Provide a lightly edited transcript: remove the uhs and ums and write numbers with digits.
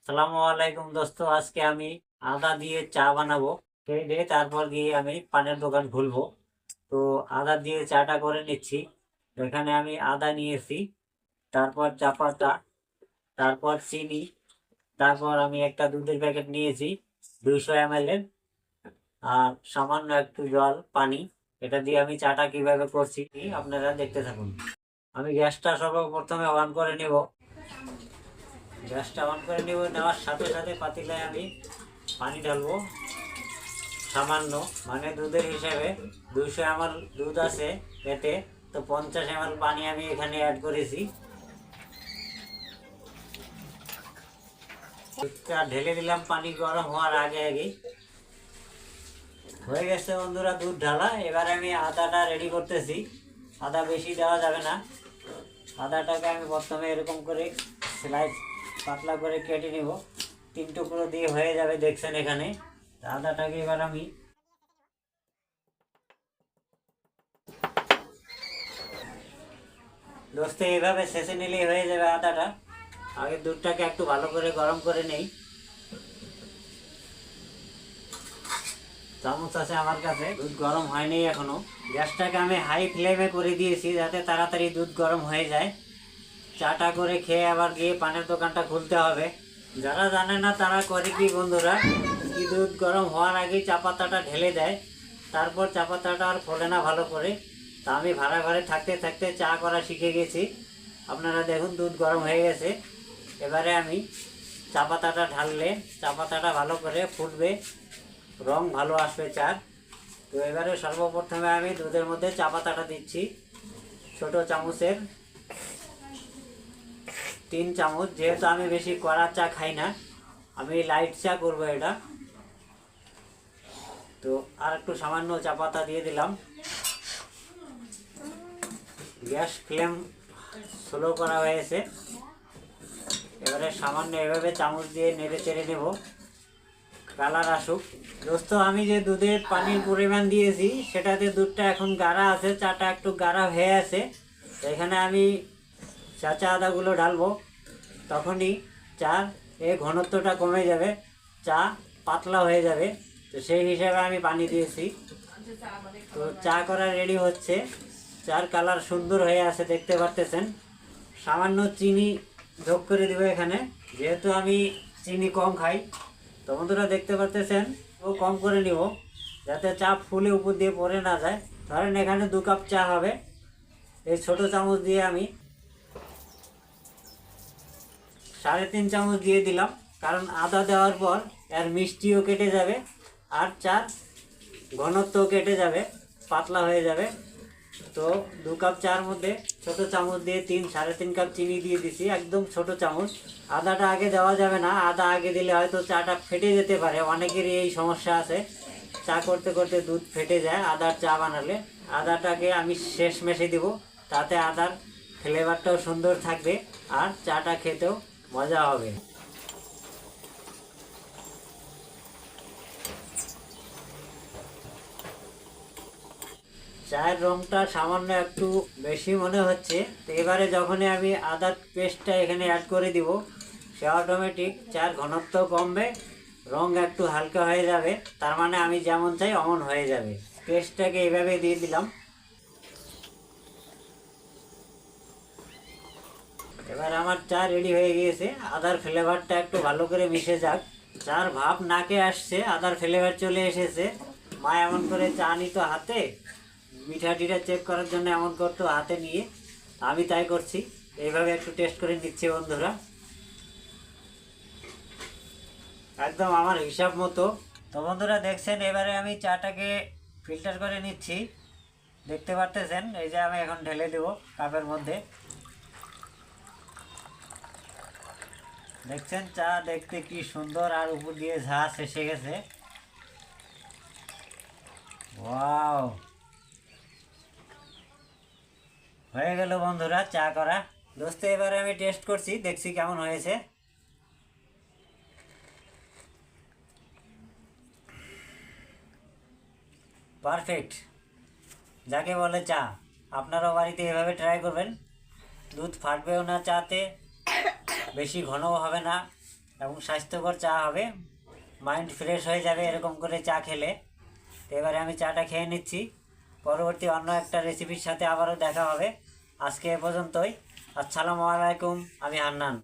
আসসালামু আলাইকুম দোস্ত, আজকে আমি আদা দিয়ে চা বানাবো। খেয়ে দিয়ে তারপর গিয়ে আমি পানের দোকান খুলবো। তো আদা দিয়ে চাটা করে নিচ্ছি। এখানে আমি আদা নিয়েছি, তারপর চা পাতা, তারপর চিনি, তারপর আমি একটা দুধের প্যাকেট নিয়েছি 200 ml এর, আর সামান্য একটু জল পানি। এটা দিয়ে আমি চাটা কিভাবে করছি আপনারা দেখতে থাকুন। আমি গ্যাসটা সর্বপ্রথমে অন করে নেব। গ্যাসটা অন করে নেওয়ার সাথে সাথে পাতিলায় আমি পানি ঢালবো সামান্য, মানে দুধের হিসাবে 200 ml দুধ আছে এতে, তো 50 ml পানি আমি এখানে অ্যাড করেছি। দুধটা ঢেলে দিলাম পানি গরম হওয়ার আগে আগে। হয়ে গেছে বন্ধুরা দুধ ঢালা। এবার আমি আদাটা রেডি করতেছি। আদা বেশি দেওয়া যাবে না। আদাটাকে আমি প্রথমে এরকম করে স্লাইস পাতলা করে কেটে নিব। 3 টুকরো দিয়ে হয়ে যাবে, দেখছেন এখানে। আদাটাকে এবার আমি দোস্ত এইভাবে ছেঁচে নিলেই হয়ে যাবে আদাটা। আগে দুধটাকে একটু ভালো করে গরম করে নেই। চামচ আছে আমার কাছে, দুধ গরম হয়নি এখনো। গ্যাসটাকে আমি হাই ফ্লেমে করে দিয়েছি যাতে তাড়াতাড়ি দুধ গরম হয়ে যায়। চাটা করে খেয়ে আবার গিয়ে পানের দোকানটা খুলতে হবে। যারা জানে না তারা করে কি বন্ধুরা, কি দুধ গরম হওয়ার আগেই চা পাতাটা ঢেলে দেয়, তারপর চা পাতাটা আর ফোলে না ভালো করে। তা আমি ভাড়া ঘরে থাকতে থাকতে চা করা শিখে গেছি। আপনারা দেখুন দুধ গরম হয়ে গেছে। এবারে আমি চা পাতাটা ঢাললে চা পাতাটা ভালো করে ফুটবে, রং ভালো আসবে চার। তো এবারে সর্বপ্রথমে আমি দুধের মধ্যে চা পাতাটা দিচ্ছি। ছোট চামচের 3 চামচ, যেহেতু আমি বেশি কড়া চা খাই না, আমি লাইট চা করব এটা। তো আর একটু সামান্য চা পাতা দিয়ে দিলাম। গ্যাস ফ্লেম স্লো করা হয়েছে। এবারে সামান্য এভাবে চামচ দিয়ে নেড়ে চেড়ে নেব, কালার আসুক। দোস্ত আমি যে দুধে পানির পরিমাণ দিয়েছি সেটাতে দুধটা এখন গাঢ়া আছে, চাটা একটু গাঢ়া হয়ে আছে। তো এখানে আমি চা আদাগুলো ঢালবো, তখনই চার ঘনত্বটা কমে যাবে, চা পাতলা হয়ে যাবে। তো সেই হিসাবে আমি পানি দিয়েছি। তো চা করা রেডি হচ্ছে। চার কালার সুন্দর হয়ে আছে, দেখতে পারতেছেন। সামান্য চিনি যোগ করে দেবো এখানে, যেহেতু আমি চিনি কম খাই। তো বন্ধুরা দেখতে পারতেছেন, ও কম করে নিব যাতে চা ফুলে উপর দিয়ে পড়ে না যায়। ধরেন এখানে 2 কাপ চা হবে, এই ছোট চামচ দিয়ে আমি 3.5 চামচ দিয়ে দিলাম, কারণ আদা দেওয়ার পর এর মিষ্টিও কেটে যাবে আর চার ঘনত্ব কেটে যাবে, পাতলা হয়ে যাবে। তো 2 কাপ চার মধ্যে ছোট চামচ দিয়ে 3-3.5 কাপ চিনি দিয়ে দিছি, একদম ছোট চামচ। আদাটা আগে দেওয়া যাবে না, আদা আগে দিলে হয়তো চাটা ফেটে যেতে পারে। অনেকেরই এই সমস্যা আছে, চা করতে করতে দুধ ফেটে যায় আদার চা বানালে। আদাটাকে আমি শেষ মেশে দিব, তাতে আদার ফ্লেভারটাও সুন্দর থাকবে আর চাটা খেতেও মজা হবে। চায়ের রংটা সামান্য একটু বেশি মনে হচ্ছে। তো এবারে যখনই আমি আদার পেস্টটা এখানে অ্যাড করে দিব, সে অটোমেটিক চার ঘনত্ব কমবে, রং একটু হালকা হয়ে যাবে। তার মানে আমি যেমন চাই অমন হয়ে যাবে। পেস্টটাকে এইভাবে দিয়ে দিলাম। এবার আমার চা রেডি হয়ে গিয়েছে। আদার ফ্লেভারটা একটু ভালো করে মিশে যাক। চার ভাব নাকে আসছে, আদার ফ্লেভার চলে এসেছে। মা এমন করে চা নিত হাতে, মিঠা টিঠা চেক করার জন্য এমন করতো হাতে নিয়ে, আমি তাই করছি। এইভাবে একটু টেস্ট করে নিচ্ছি বন্ধুরা, একদম আমার হিসাব মতো। তো বন্ধুরা দেখছেন, এবারে আমি চাটাকে ফিল্টার করে নিচ্ছি। দেখতে পারতেছেন, এই যে আমি এখন ঢেলে দেবো কাপের মধ্যে। দেখছেন চা দেখতে কি সুন্দর, আর উপর দিয়ে ঝাঁস এসে গেছে। ওয়াও, হয়ে গেল বন্ধুরা চা করা। দোস্ত এবারে আমি টেস্ট করছি, দেখছি কেমন হয়েছে। পারফেক্ট, যাকে বলে চা। আপনারাও বাড়িতে এভাবে ট্রাই করবেন। দুধ ফাটবেও না চাতে, বেশি ঘনও হবে না, এবং স্বাস্থ্যকর চা হবে, মাইন্ড ফ্রেশ হয়ে যাবে এরকম করে চা খেলে। তো এবারে আমি চাটা খেয়ে নিচ্ছি, পরবর্তী অন্য একটা রেসিপির সাথে আবারও দেখা হবে। আজকে এ পর্যন্তই। আসসালামু আলাইকুম, আমি হান্নান।